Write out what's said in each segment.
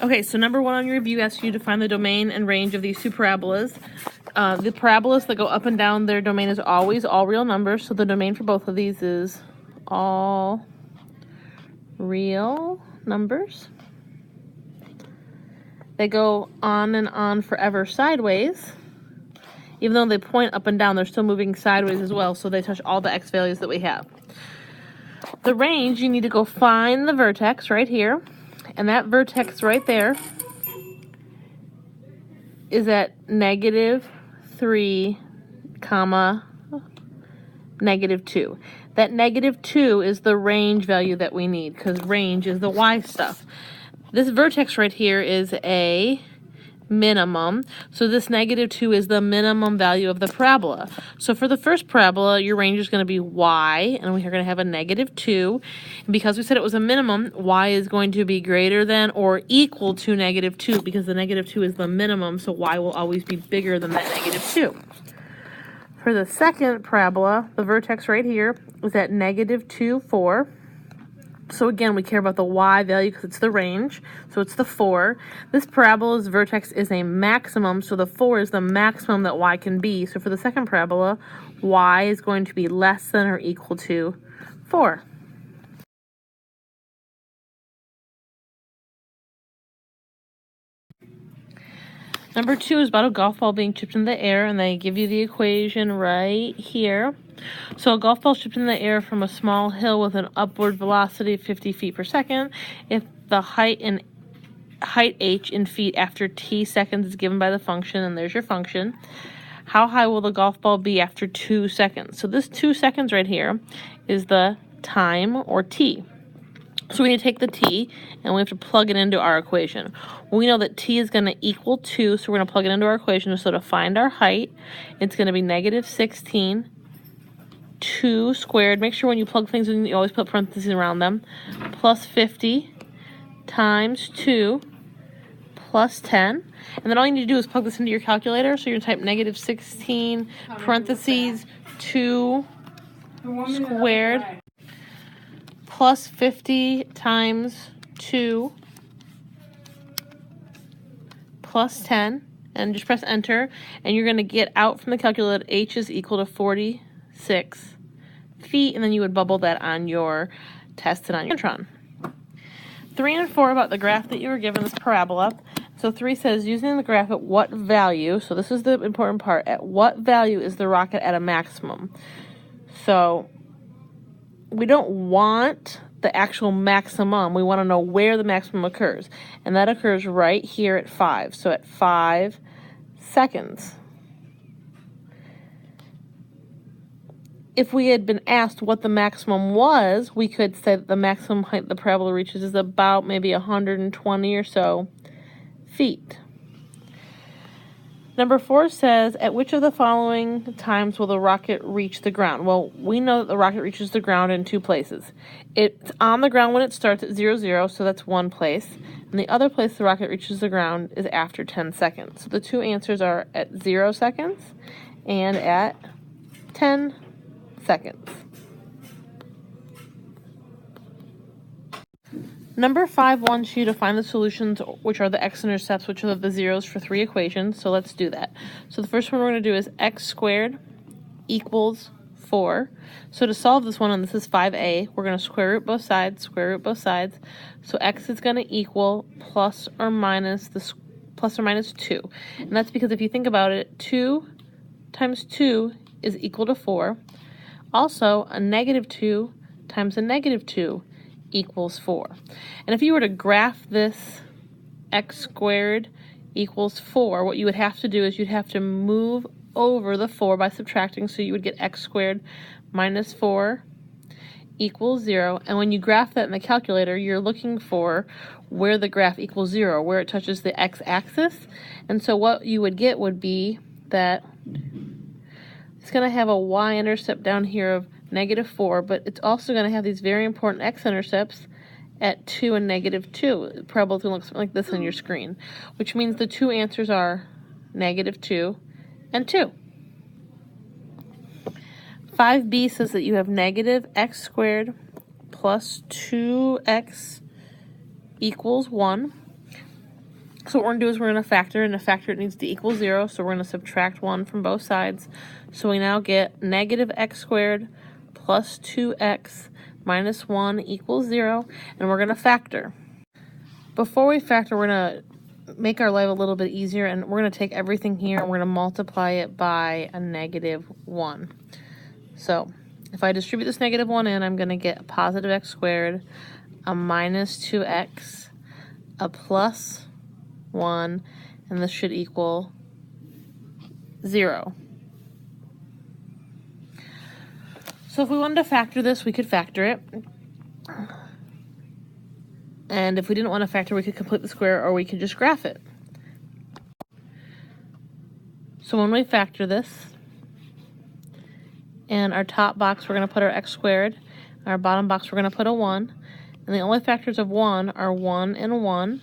Okay, so number 1 on your review asks you to find the domain and range of these two parabolas. The parabolas that go up and down, their domain is always all real numbers, so the domain for both of these is all real numbers. They go on and on forever sideways. Even though they point up and down, they're still moving sideways as well, so they touch all the x values that we have. The range, you need to go find the vertex right here, and that vertex right there is at -3, -2. That -2 is the range value that we need, because range is the y stuff. This vertex right here is a minimum, so this -2 is the minimum value of the parabola. So for the first parabola, your range is going to be y, and we're going to have a -2. And because we said it was a minimum, y is going to be greater than or equal to -2, because the -2 is the minimum, so y will always be bigger than that -2. For the second parabola, the vertex right here is at -2, 4. So again, we care about the y value because it's the range, so it's the 4. This parabola's vertex is a maximum, so the 4 is the maximum that y can be. So for the second parabola, y is going to be less than or equal to 4. Number 2 is about a golf ball being chipped in the air, and they give you the equation right here. So a golf ball chipped in the air from a small hill with an upward velocity of 50 feet per second. If the height h in feet after t seconds is given by the function, and there's your function, how high will the golf ball be after 2 seconds? So this 2 seconds right here is the time, or t. So we need to take the t, and we have to plug it into our equation. We know that t is going to equal 2, so we're going to plug it into our equation. So to find our height, it's going to be -16, 2 squared. Make sure when you plug things in, you always put parentheses around them, plus 50 times 2 plus 10. And then all you need to do is plug this into your calculator. So you're going to type -16 parentheses 2 squared plus 50 times 2 plus 10, and just press enter, and you're going to get out from the calculator h is equal to 46 feet, and then you would bubble that on your test and on your Tron. 3 and 4 about the graph that you were given, this parabola. So 3 says, using the graph, at what value, so this is the important part, at what value is the rocket at a maximum? So we don't want the actual maximum. We want to know where the maximum occurs. And that occurs right here at 5. So at 5 seconds. If we had been asked what the maximum was, we could say that the maximum height the parabola reaches is about maybe 120 or so feet. Number 4 says, at which of the following times will the rocket reach the ground? Well, we know that the rocket reaches the ground in 2 places. It's on the ground when it starts at 0, 0, so that's one place. And the other place the rocket reaches the ground is after 10 seconds. So the 2 answers are at 0 seconds and at 10 seconds. Number 5 wants you to find the solutions, which are the x-intercepts, which are the zeros for 3 equations. So let's do that. So the first one we're going to do is x squared equals 4. So to solve this one, and this is 5a, we're going to square root both sides, square root both sides. So x is going to equal plus or minus 2. And that's because if you think about it, 2 times 2 is equal to 4. Also, a -2 times a -2 equals 4. And if you were to graph this x squared equals 4, what you would have to do is you'd have to move over the 4 by subtracting, so you would get x squared minus 4 equals 0. And when you graph that in the calculator, you're looking for where the graph equals 0, where it touches the x-axis. And so what you would get would be that it's going to have a y-intercept down here of -4, but it's also going to have these very important x-intercepts at 2 and -2. The parabola is going to look something like this on your screen, which means the 2 answers are -2 and 2. 5b says that you have -x squared plus 2x equals 1. So what we're going to do is we're going to factor, and to factor it needs to equal 0, so we're going to subtract 1 from both sides. So we now get negative x squared plus 2x minus 1 equals 0, and we're going to factor. Before we factor, we're going to make our life a little bit easier, and we're going to take everything here and we're going to multiply it by a negative 1. So if I distribute this negative 1 in, I'm going to get a positive x squared, a minus 2x, a plus 1, and this should equal 0. So if we wanted to factor this, we could factor it. And if we didn't want to factor, we could complete the square, or we could just graph it. So when we factor this, in our top box we're going to put our x squared, our bottom box we're going to put a 1, and the only factors of 1 are 1 and 1.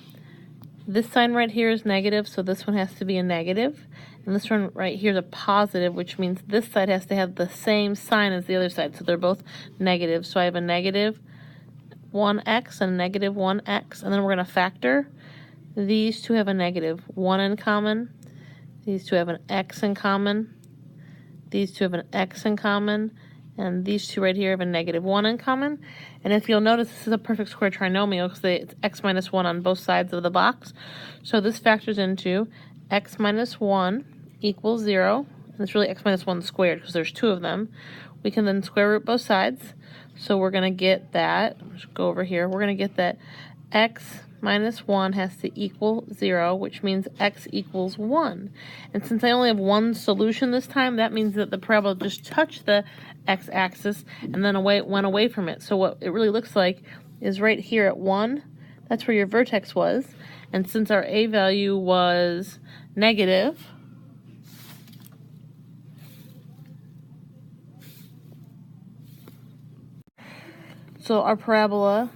This sign right here is negative, so this one has to be a negative. And this one right here is a positive, which means this side has to have the same sign as the other side. So they're both negative. So I have a negative 1x and a negative 1x. And then we're going to factor. These two have a negative 1 in common. These two have an x in common. These two have an x in common. And these two right here have a negative 1 in common. And if you'll notice, this is a perfect square trinomial because it's x minus 1 on both sides of the box. So this factors into x minus 1 equals 0. And it's really x minus 1 squared because there's two of them. We can then square root both sides. So we're going to get that, let's go over here, we're going to get that x minus 1 has to equal 0, which means x equals 1. And since I only have one solution this time, that means that the parabola just touched the x-axis and then went away from it. So what it really looks like is right here at 1, that's where your vertex was. And since our a value was negative, so our parabola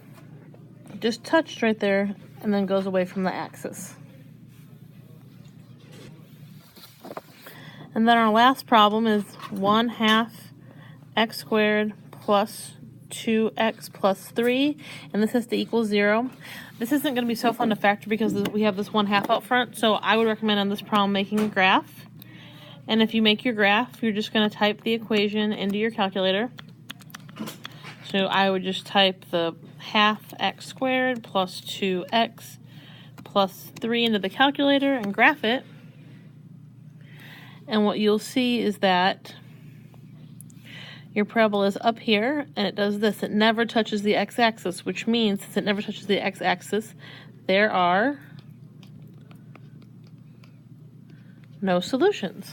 just touched right there and then goes away from the axis. And then our last problem is 1/2 x squared plus 2x plus 3, and this has to equal 0. This isn't going to be so fun to factor because we have this 1/2 out front, so I would recommend on this problem making a graph. And if you make your graph, you're just going to type the equation into your calculator. So I would just type the 1/2 x squared plus 2x plus 3 into the calculator and graph it. And what you'll see is that your parabola is up here, and it does this. It never touches the x-axis, which means since it never touches the x-axis, there are no solutions.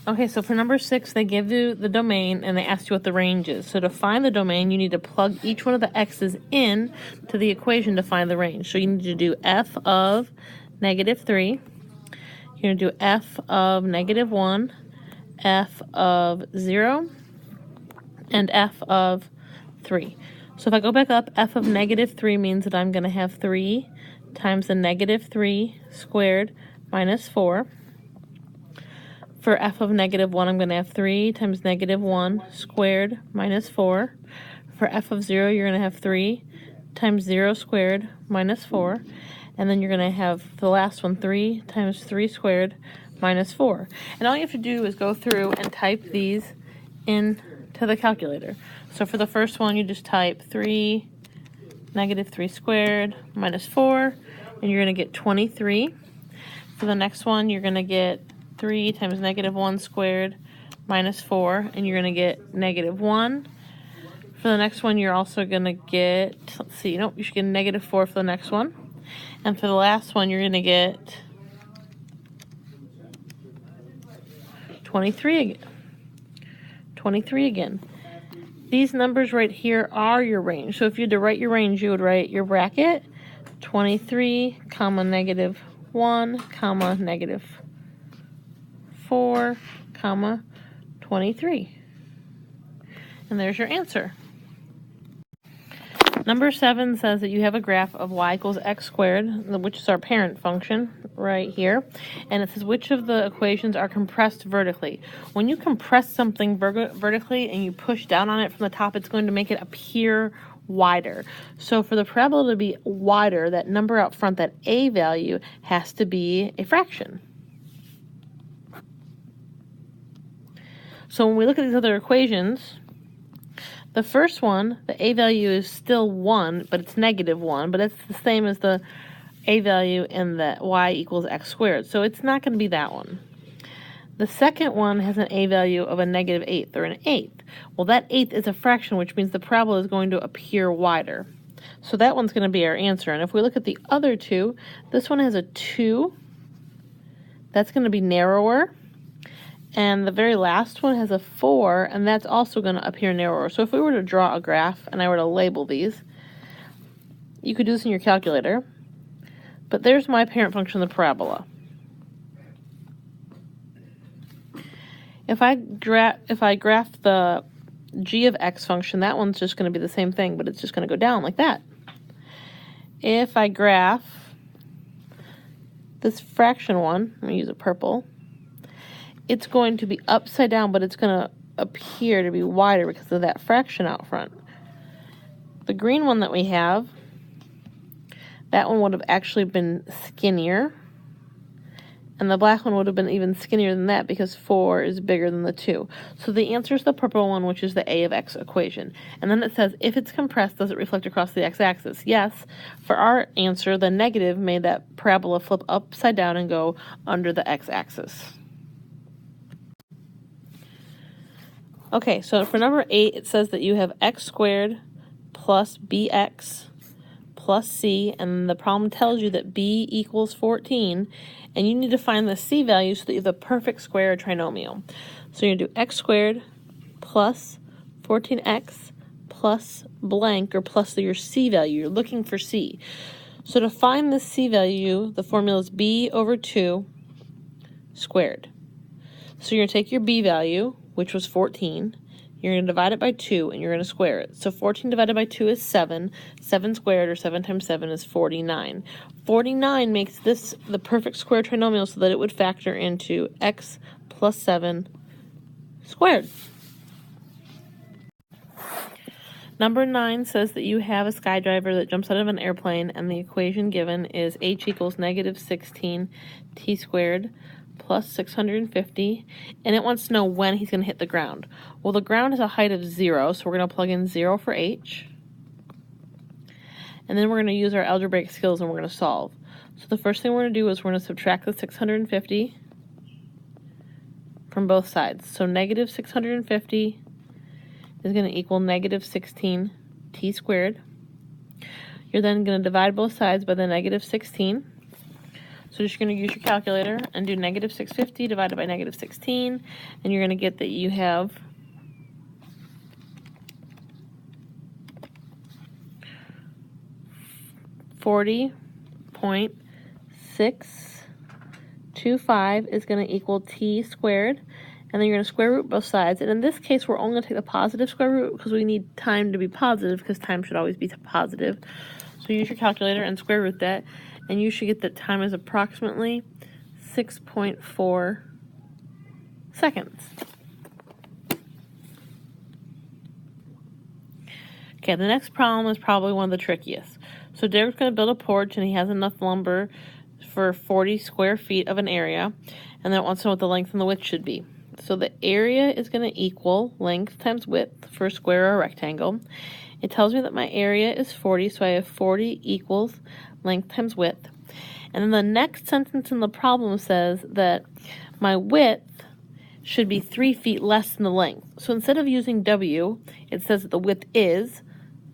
Okay, so for number 6, they give you the domain and they ask you what the range is. So to find the domain, you need to plug each one of the x's in to the equation to find the range. So you need to do f of negative 3. You're going to do f of negative 1, f of 0, and f of 3. So if I go back up, f of negative 3 means that I'm going to have 3 times the negative 3 squared minus 4. For f of negative 1, I'm going to have 3 times negative 1 squared minus 4. For f of 0, you're going to have 3 times 0 squared minus 4. And then you're going to have the last one, 3 times 3 squared minus 4. And all you have to do is go through and type these into the calculator. So for the first one, you just type 3 negative 3 squared minus 4, and you're going to get 23. For the next one, you're going to get 3 times negative 1 squared minus 4, and you're going to get negative 1. For the next one, you're also going to get, let's see, nope, you should get negative 4 for the next one. And for the last one, you're going to get 23 again. 23 again. These numbers right here are your range. So if you had to write your range, you would write your bracket 23, comma, negative 1, comma, negative 4, comma, 23. And there's your answer. Number 7 says that you have a graph of y equals x squared, which is our parent function right here. And it says which of the equations are compressed vertically. When you compress something vertically and you push down on it from the top, it's going to make it appear wider. So for the parabola to be wider, that number out front, that a value, has to be a fraction. So when we look at these other equations, the first one, the a value is still 1, but it's -1, but it's the same as the a value in the y equals x squared. So it's not going to be that one. The second one has an a value of a -1/8 or an eighth. Well, that eighth is a fraction, which means the parabola is going to appear wider. So that one's going to be our answer. And if we look at the other two, this one has a 2. That's going to be narrower. And the very last one has a 4, and that's also going to appear narrower. So if we were to draw a graph and I were to label these, you could do this in your calculator. But there's my parent function, the parabola. If I graph the g of x function, that one's just going to be the same thing, but it's just going to go down like that. If I graph this fraction one, I'm going to use a purple, it's going to be upside down, but it's going to appear to be wider because of that fraction out front. The green one that we have, that one would have actually been skinnier, and the black one would have been even skinnier than that because 4 is bigger than the 2. So the answer is the purple one, which is the a of x equation. And then it says, if it's compressed, does it reflect across the x-axis? Yes. For our answer, the negative made that parabola flip upside down and go under the x-axis. Okay, so for number 8, it says that you have x squared plus bx plus c, and the problem tells you that b equals 14, and you need to find the c value so that you have the perfect square trinomial. So you're going to do x squared plus 14x plus blank, or plus your c value. You're looking for c. So to find the c value, the formula is b over 2 squared. So you're going to take your b value, which was 14, you're going to divide it by 2, and you're going to square it. So 14 divided by 2 is 7. 7 squared, or 7 times 7, is 49. 49 makes this the perfect square trinomial so that it would factor into x plus 7 squared. Number 9 says that you have a skydiver that jumps out of an airplane, and the equation given is h equals -16 t squared plus 650, and it wants to know when he's going to hit the ground. Well, the ground has a height of 0, so we're going to plug in 0 for h. And then we're going to use our algebraic skills and we're going to solve. So the first thing we're going to do is we're going to subtract the 650 from both sides. So -650 is going to equal -16 t squared. You're then going to divide both sides by the -16. So you're going to use your calculator and do -650 divided by -16, and you're going to get that you have 40.625 is going to equal t squared, and then you're going to square root both sides. And in this case, we're only going to take the positive square root because we need time to be positive, because time should always be positive. So use your calculator and square root that, and you should get that time is approximately 6.4 seconds. Okay, the next problem is probably one of the trickiest. So Derek's going to build a porch, and he has enough lumber for 40 square feet of an area, and then it wants to know what the length and the width should be. So the area is going to equal length times width for a square or a rectangle. It tells me that my area is 40, so I have 40 equals length times width. And then the next sentence in the problem says that my width should be 3 feet less than the length. So instead of using W, it says that the width is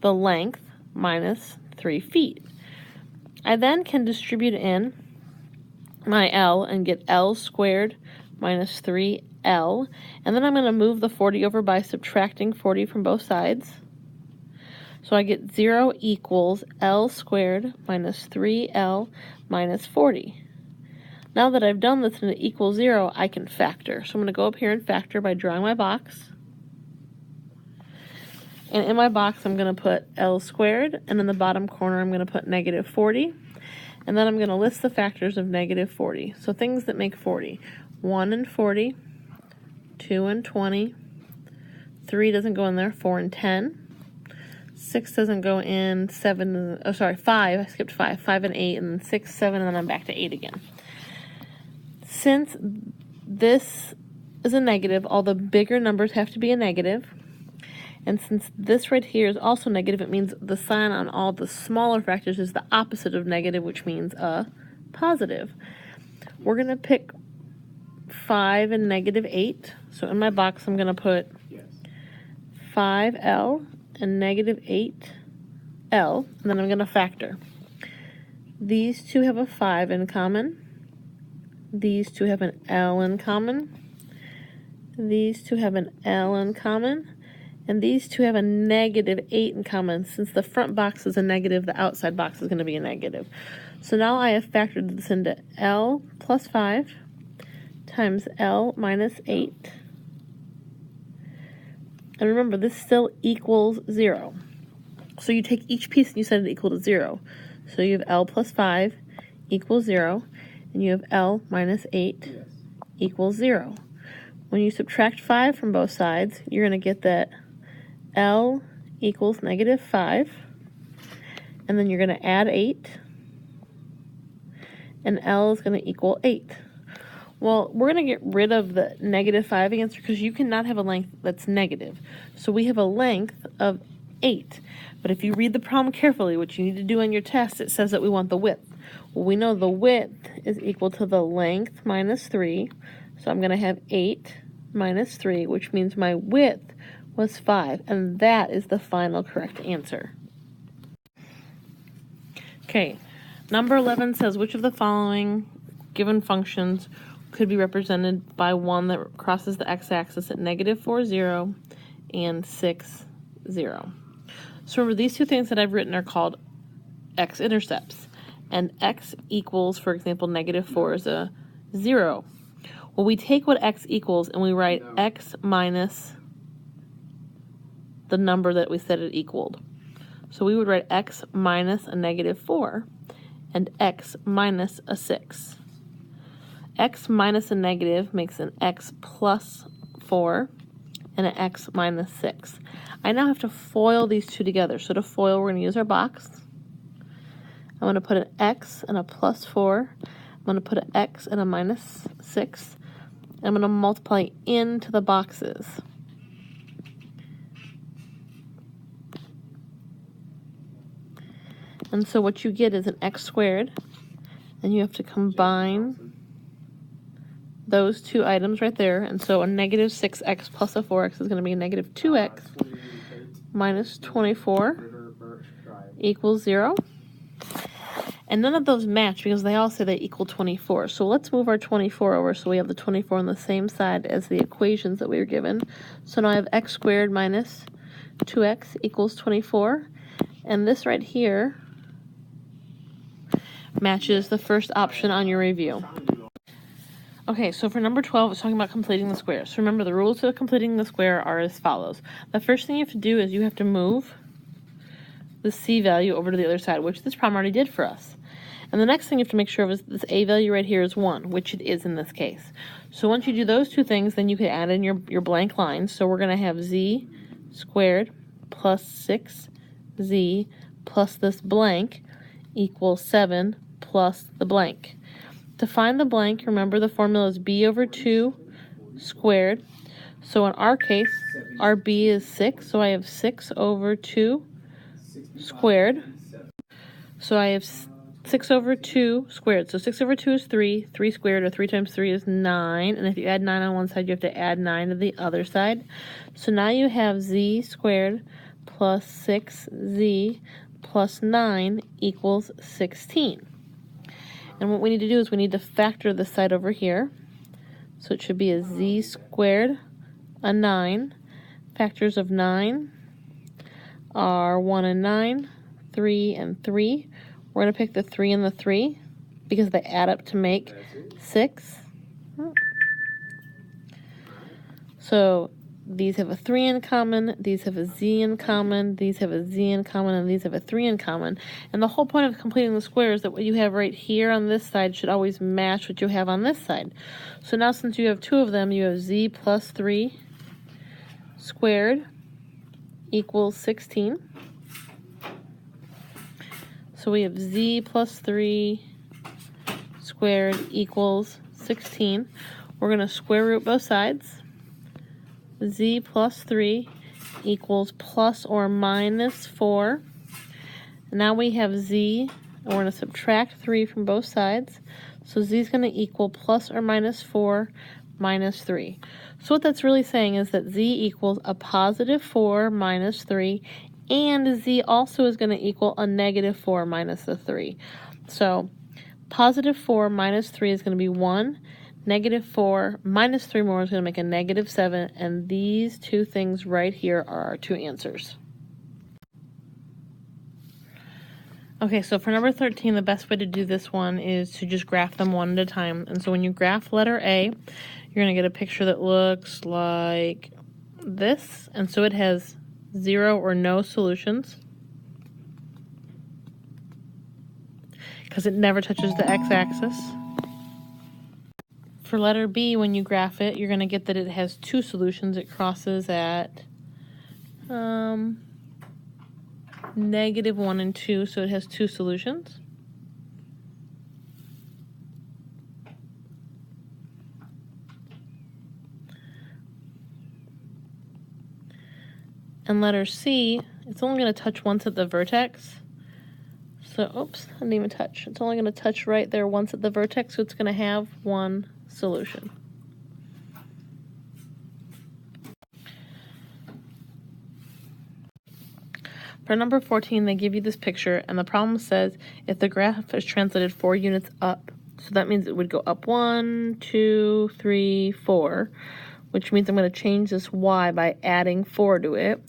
the length minus 3 feet. I then can distribute in my L and get L squared minus 3L. And then I'm going to move the 40 over by subtracting 40 from both sides. So I get 0 equals L squared minus 3L minus 40. Now that I've done this and it equals 0, I can factor. So I'm going to go up here and factor by drawing my box. And in my box, I'm going to put L squared, and in the bottom corner, I'm going to put -40. And then I'm going to list the factors of -40. So things that make 40. 1 and 40, 2 and 20, 3 doesn't go in there, 4 and 10, 6 doesn't go in, 7, oh sorry, 5, I skipped 5, 5 and 8, and then 6, 7, and then I'm back to 8 again. Since this is a negative, all the bigger numbers have to be a negative. And since this right here is also negative, it means the sign on all the smaller factors is the opposite of negative, which means a positive. We're going to pick 5 and negative 8. So in my box, I'm going to put 5L and negative 8L, and then I'm going to factor. These two have a 5 in common. These two have an L in common. These two have an L in common. And these two have a negative 8 in common. Since the front box is a negative, the outside box is going to be a negative. So now I have factored this into L plus 5 times L minus 8. And remember, this still equals 0. So you take each piece and you set it equal to 0. So you have L plus 5 equals 0. And you have L minus 8 equals 0. When you subtract 5 from both sides, you're going to get that L equals negative 5, and then you're going to add 8, and L is going to equal 8. Well, we're going to get rid of the negative 5 answer because you cannot have a length that's negative. So we have a length of 8. But if you read the problem carefully, which you need to do on your test, it says that we want the width. Well, we know the width is equal to the length minus 3. So I'm going to have 8 minus 3, which means my width was 5, and that is the final correct answer. Okay, number 11 says which of the following given functions could be represented by one that crosses the x-axis at negative 4, 0 and 6, 0. So remember, these two things that I've written are called x-intercepts, and x equals, for example, negative 4 is a 0. Well, we take what x equals and we write x minus the number that we said it equaled. So we would write x minus a negative 4 and x minus a 6. X minus a negative makes an x plus 4 and an x minus 6. I now have to FOIL these two together. So to FOIL, we're going to use our box. I'm going to put an x and a plus 4. I'm going to put an x and a minus 6. I'm going to multiply into the boxes. And so what you get is an x squared, and you have to combine those two items right there. And so a negative 6x plus a 4x is going to be a negative 2x minus 24 equals 0. And none of those match because they all say they equal 24. So let's move our 24 over so we have the 24 on the same side as the equations that we were given. So now I have x squared minus 2x equals 24. And this right here matches the first option on your review. Okay, so for number 12, it's talking about completing the square. So remember, the rules of completing the square are as follows. The first thing you have to do is you have to move the c value over to the other side, which this problem already did for us. And the next thing you have to make sure of is this a value right here is 1, which it is in this case. So once you do those two things, then you can add in your blank lines. So we're going to have z squared plus 6z plus this blank equals 7 plus the blank. To find the blank, remember the formula is b over 2 squared. So in our case, our b is 6, so I have 6 over 2 squared. So I have 6 over 2 squared. So 6 over 2 is 3. 3 squared, or 3 times 3 is 9. And if you add 9 on one side, you have to add 9 to the other side. So now you have z squared plus 6z plus 9 equals 16. And what we need to do is we need to factor this side over here. So it should be a z squared, a 9. Factors of 9 are 1 and 9, 3 and 3. We're going to pick the 3 and the 3 because they add up to make 6. So these have a 3 in common, these have a z in common, these have a z in common, and these have a 3 in common. And the whole point of completing the square is that what you have right here on this side should always match what you have on this side. So now since you have two of them, you have z plus 3 squared equals 16. So we have z plus 3 squared equals 16. We're going to square root both sides. Z plus 3 equals plus or minus 4. Now we have z, and we're going to subtract 3 from both sides. So z is going to equal plus or minus 4 minus 3. So what that's really saying is that z equals a positive 4 minus 3, and z also is going to equal a negative 4 minus the 3. So positive 4 minus 3 is going to be 1. Negative 4 minus 3 more is going to make a negative 7, and these two things right here are our two answers. Okay, so for number 13, the best way to do this one is to just graph them one at a time. And so when you graph letter A, you're going to get a picture that looks like this. And so it has 0 or no solutions, because it never touches the x-axis. For letter B, when you graph it, you're going to get that it has 2 solutions. It crosses at negative 1 and 2, so it has 2 solutions. And letter C, it's only going to touch once at the vertex. So, oops, I didn't even touch. It's only going to touch right there once at the vertex, so it's going to have 1 solution. For number 14, they give you this picture, and the problem says if the graph is translated 4 units up, so that means it would go up 1, 2, 3, 4, which means I'm going to change this y by adding 4 to it.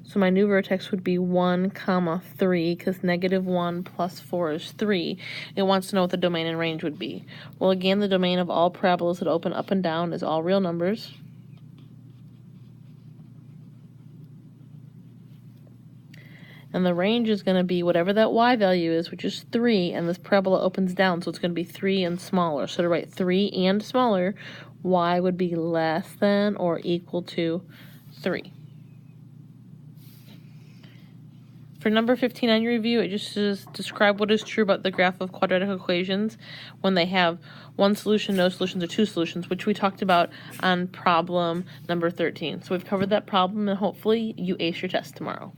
So my new vertex would be 1, 3, because negative 1 plus 4 is 3. It wants to know what the domain and range would be. Well, again, the domain of all parabolas that open up and down is all real numbers. And the range is going to be whatever that y value is, which is 3, and this parabola opens down, so it's going to be 3 and smaller. So to write 3 and smaller, y would be less than or equal to 3. For number 15 on your review, it just says describe what is true about the graph of quadratic equations when they have 1 solution, no solutions, or 2 solutions, which we talked about on problem number 13. So we've covered that problem, and hopefully you ace your test tomorrow.